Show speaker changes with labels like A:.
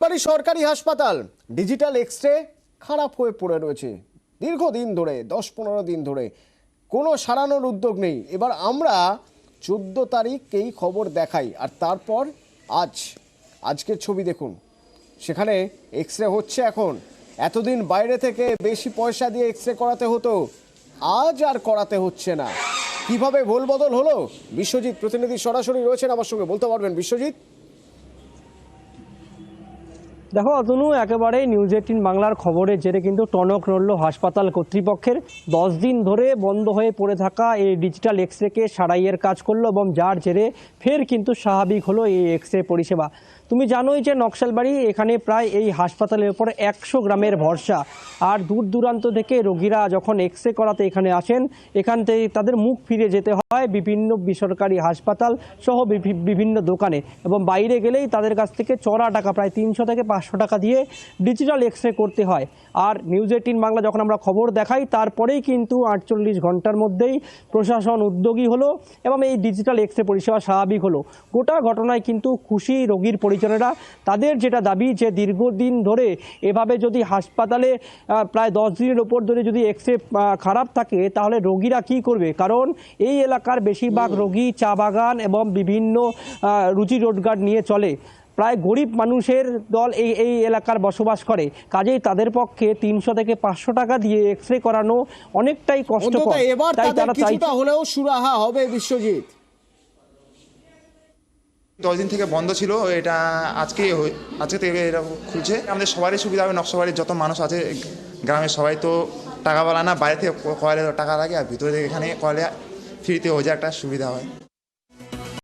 A: বাড়ি সরকারি হাসপাতাল ডিজিটাল এক্স-রে খারাপ হয়ে পড়ে রয়েছে দীর্ঘদিন ধরে, 10-15 দিন ধরে কোনো সারানোর উদ্যোগ নেই। এবার আমরা 14 তারিখ এই খবর দেখাই, আর তারপর আজকের ছবি দেখুন, সেখানে এক্স-রে হচ্ছে। এখন এতদিন বাইরে থেকে বেশি পয়সা দিয়ে এক্স-রে করাতে হতো, আজ আর করাতে হচ্ছে না। কিভাবে ভুল বদল হলো? বিশ্বজিৎ প্রতিনিধি সরাসরি রয়েছেন আমার সঙ্গে, বলতে পারবেন বিশ্বজিৎ?
B: দেখো অতনু, একেবারেই নিউজ 18 বাংলার খবরের জেরে কিন্তু টনক নড়ল হাসপাতাল কর্তৃপক্ষের। 10 দিন ধরে বন্ধ হয়ে পড়ে থাকা এই ডিজিটাল এক্স-রেকে সারাইয়ের কাজ করলো এবং যার জেরে ফের কিন্তু স্বাভাবিক হলো এই এক্স-রে পরিষেবা। তুমি জানোই যে নকশালবাড়ি, এখানে প্রায় এই হাসপাতালের উপর 100 গ্রামের ভরসা। আর দূর দূরান্ত থেকে রোগীরা যখন এক্স-রে করাতে এখানে আসেন, এখান থেকে তাদের মুখ ফিরে যেতে হয় বিভিন্ন বেসরকারি হাসপাতাল সহ বিভিন্ন দোকানে, এবং বাইরে গেলেই তাদের কাছ থেকে চড়া টাকা, প্রায় 300 থেকে 500 টাকা দিয়ে ডিজিটাল এক্স-রে করতে হয়। আর নিউজ 18 বাংলা যখন আমরা খবর দেখাই, তারপরেই কিন্তু 48 ঘন্টার মধ্যেই প্রশাসন উদ্যোগী হলো এবং এই ডিজিটাল এক্স-রে পরিষেবা স্বাভাবিক হলো। গোটা ঘটনায় কিন্তু খুশি রোগীর পরিজনেরা। তাদের যেটা দাবি, যে দীর্ঘদিন ধরে এভাবে যদি হাসপাতালে প্রায় 10 দিনের ওপর ধরে যদি এক্স-রে খারাপ থাকে, তাহলে রোগীরা কি করবে? কারণ এই এলাকার বেশিরভাগ রোগী চা বাগান এবং বিভিন্ন রুজি রোজগার নিয়ে চলে। প্রায় গরিব মানুষের দল এই এলাকার বসবাস করে, কাজেই তাদের পক্ষে 300 থেকে 500 টাকা দিয়ে এক্স-রে করানো অনেকটাই কষ্টকর।
A: এবার
B: তাই তারা
A: কিছুটা হলেও সুরাহা হবে বিশ্বজিৎ।
C: 10 দিন থেকে বন্ধ ছিল, এটা আজকে থেকে এটা খুলছে। আমাদের সবারই সুবিধা হবে। নকশাবাড়ির যত মানুষ আছে গ্রামের সবাই তো টাকাওয়ালা না, বাইরে থেকে করালে টাকা লাগে, আর ভিতরে থেকে এখানে করালে ফ্রিতে হয়ে যায়, একটা সুবিধা হয়।